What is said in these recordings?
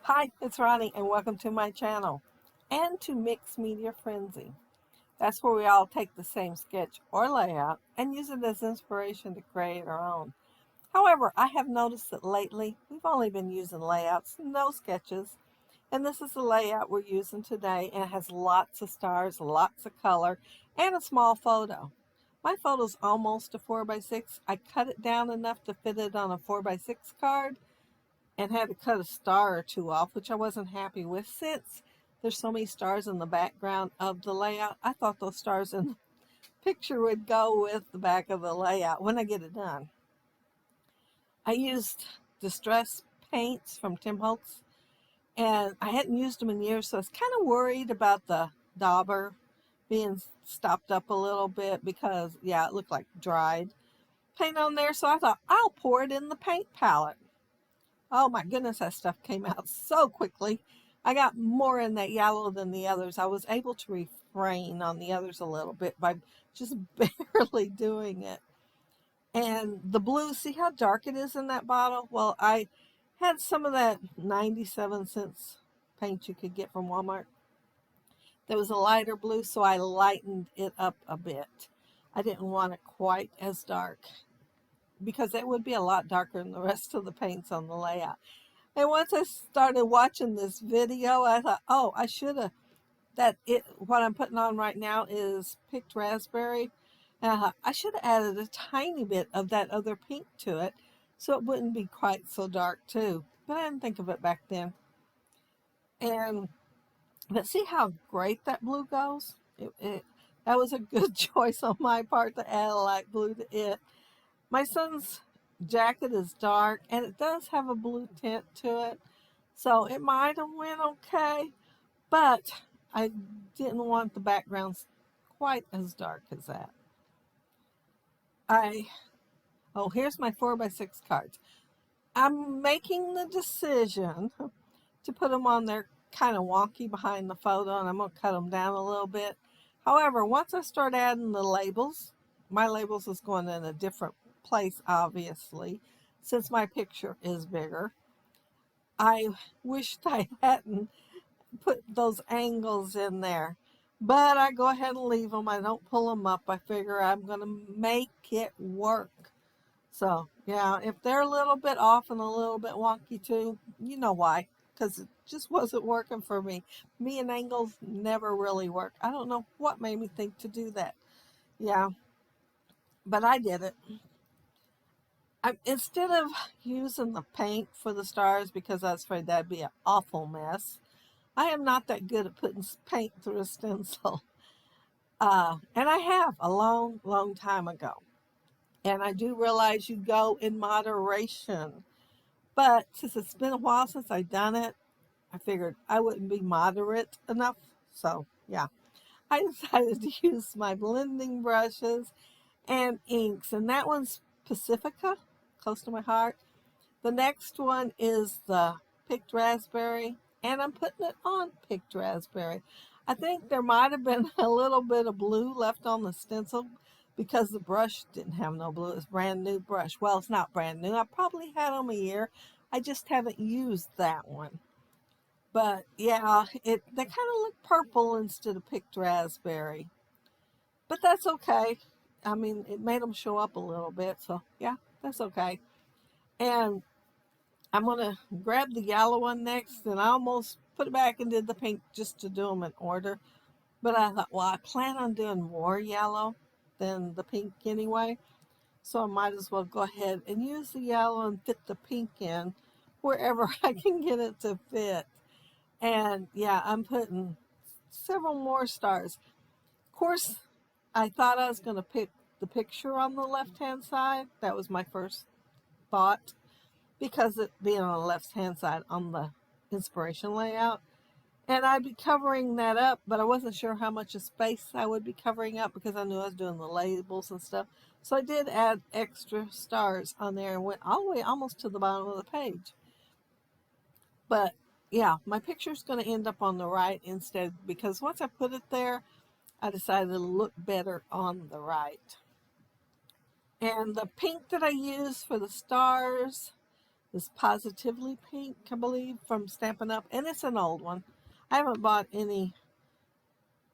Hi, it's Ronnie, and welcome to my channel and to Mixed Media Frenzy. That's where we all take the same sketch or layout and use it as inspiration to create our own. However, I have noticed that lately we've only been using layouts, no sketches, and this is the layout we're using today, and it has lots of stars, lots of color, and a small photo. My photo's almost a 4x6. I cut it down enough to fit it on a 4x6 card, and had to cut a star or two off, which I wasn't happy with since there's so many stars in the background of the layout. I thought those stars in the picture would go with the back of the layout when I get it done. I used distress paints from Tim Holtz, and I hadn't used them in years, so I was kind of worried about the dauber being stopped up a little bit because, yeah, it looked like dried paint on there. So I thought I'll pour it in the paint palette. Oh my goodness, that stuff came out so quickly. I got more in that yellow than the others. I was able to refrain on the others a little bit by just barely doing it. And the blue, see how dark it is in that bottle? Well, I had some of that 97 cents paint you could get from Walmart. There was a lighter blue, so I lightened it up a bit. I didn't want it quite as dark because it would be a lot darker than the rest of the paints on the layout. And once I started watching this video, I thought, oh, I should have, what I'm putting on right now is picked raspberry. And I thought, I should have added a tiny bit of that other pink to it so it wouldn't be quite so dark too. But I didn't think of it back then. But see how great that blue goes? That was a good choice on my part to add a light blue to it. My son's jacket is dark and it does have a blue tint to it. So it might have went okay, but I didn't want the backgrounds quite as dark as that. Here's my 4x6 cards. I'm making the decision to put them on there kind of wonky behind the photo, and I'm going to cut them down a little bit. However, once I start adding the labels, my labels is going in a different place, obviously, since my picture is bigger. I wished I hadn't put those angles in there, but I go ahead and leave them. I don't pull them up. I figure I'm going to make it work. So yeah, if they're a little bit off and a little bit wonky too, you know why, because it just wasn't working for me. Me and angles never really work. I don't know what made me think to do that. Yeah, but I did it. Instead of using the paint for the stars because I was afraid that'd be an awful mess, I am not that good at putting paint through a stencil. And I have a long, long time ago. And I do realize you go in moderation. But since it's been a while since I've done it, I figured I wouldn't be moderate enough. So, yeah, I decided to use my blending brushes and inks. And that one's Pacifica, close to my heart. The next one is the picked raspberry, and I'm putting it on picked raspberry. I think there might have been a little bit of blue left on the stencil because the brush didn't have no blue. It's a brand new brush. Well, it's not brand new. I probably had them a year. I just haven't used that one. But yeah, they kind of look purple instead of picked raspberry. But that's okay. I mean, it made them show up a little bit. So yeah, that's okay. And I'm going to grab the yellow one next, and I almost put it back and did the pink just to do them in order. But I thought, well, I plan on doing more yellow than the pink anyway. So I might as well go ahead and use the yellow and fit the pink in wherever I can get it to fit. And yeah, I'm putting several more stars. Of course, I thought I was going to pick the picture on the left-hand side. That was my first thought, because it being on the left-hand side on the inspiration layout. And I'd be covering that up, but I wasn't sure how much of space I would be covering up because I knew I was doing the labels and stuff. So I did add extra stars on there and went all the way almost to the bottom of the page. But yeah, my picture's going to end up on the right instead, because once I put it there, I decided to look better on the right. And the pink that I use for the stars, this Positively Pink, I believe, from Stampin' Up. And it's an old one. I haven't bought any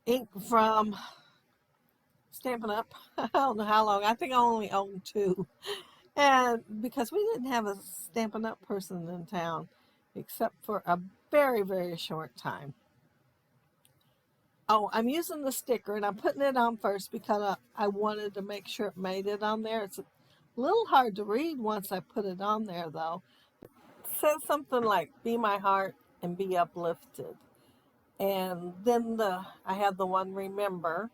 ink from Stampin' Up. I don't know how long. I think I only own two. And because we didn't have a Stampin' Up person in town, except for a very, very short time. Oh, I'm using the sticker and I'm putting it on first because I wanted to make sure it made it on there. It's a little hard to read once I put it on there though. It says something like, be my heart and be uplifted. And then I have the one, remember.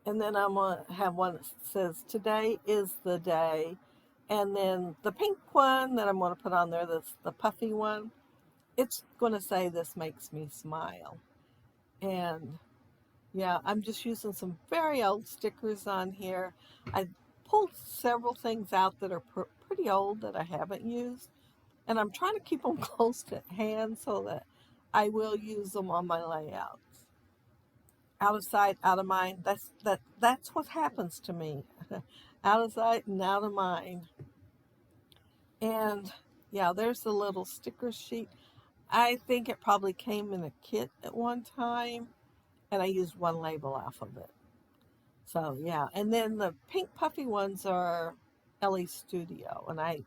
And then I'm going to have one that says, today is the day. And then the pink one that I'm going to put on there, that's the puffy one, it's going to say, this makes me smile. And yeah, I'm just using some very old stickers on here. I pulled several things out that are pretty old that I haven't used. And I'm trying to keep them close to hand so that I will use them on my layouts. Out of sight, out of mind. That's what happens to me. Out of sight and out of mind. And yeah, there's the little sticker sheet. I think it probably came in a kit at one time, and I used one label off of it. So yeah, and then the pink puffy ones are Ellie Studio, and I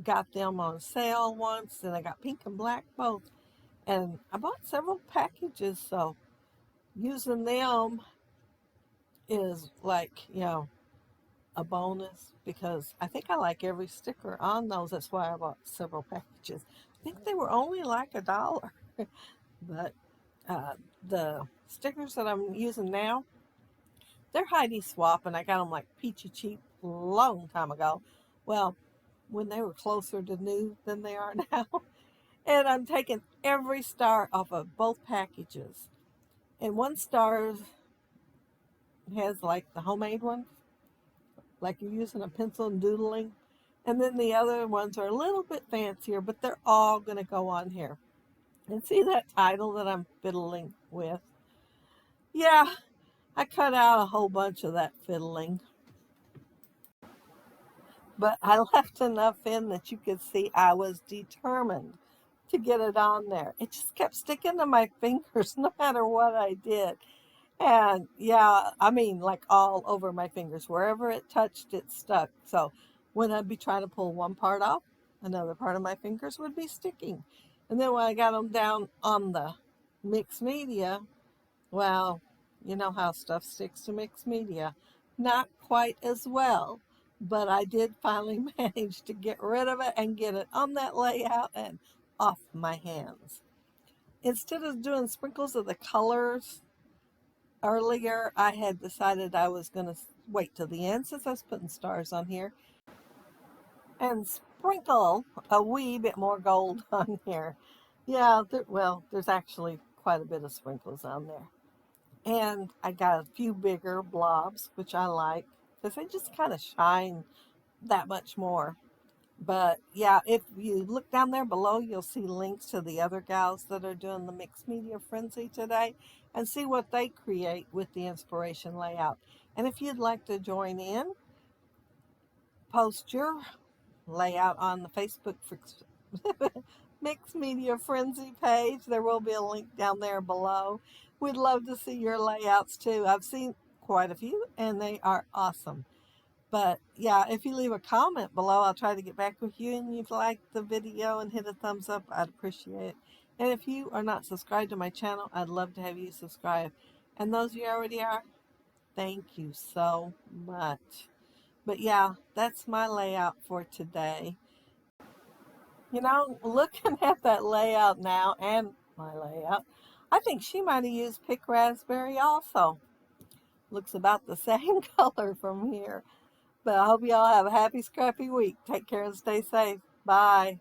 got them on sale once, and I got pink and black both. And I bought several packages, so using them is like, a bonus because I think I like every sticker on those. That's why I bought several packages. I think they were only like $1. But the stickers that I'm using now, they're Heidi Swapp, and I got them like peachy cheap a long time ago. Well, when they were closer to new than they are now. And I'm taking every star off of both packages. And one star has like the homemade one, like you're using a pencil and doodling. And then the other ones are a little bit fancier, but they're all going to go on here. And see that title that I'm fiddling with? Yeah, I cut out a whole bunch of that fiddling. But I left enough in that you could see I was determined to get it on there. It just kept sticking to my fingers no matter what I did. And yeah, I mean, like all over my fingers. Wherever it touched, it stuck. So when I'd be trying to pull one part off, another part of my fingers would be sticking. And then when I got them down on the mixed media, well, you know how stuff sticks to mixed media. Not quite as well, but I did finally manage to get rid of it and get it on that layout and off my hands. Instead of doing sprinkles of the colors earlier, I had decided I was going to wait till the end since I was putting stars on here and sprinkle a wee bit more gold on here. Yeah, there's actually quite a bit of sprinkles on there. And I got a few bigger blobs, which I like because they just kind of shine that much more. But yeah, if you look down there below, you'll see links to the other gals that are doing the Mixed Media Frenzy today and see what they create with the inspiration layout. And if you'd like to join in, post your layout on the Facebook Mixed Media Frenzy page. There will be a link down there below. We'd love to see your layouts too. I've seen quite a few and they are awesome. But yeah, if you leave a comment below, I'll try to get back with you. And you've liked the video and hit a thumbs up, I'd appreciate it. And if you are not subscribed to my channel, I'd love to have you subscribe. And those of you already are, thank you so much. But yeah, that's my layout for today. Looking at that layout now and my layout, I think she might have used Pick Raspberry also. Looks about the same color from here. But I hope you all have a happy, scrappy week. Take care and stay safe. Bye.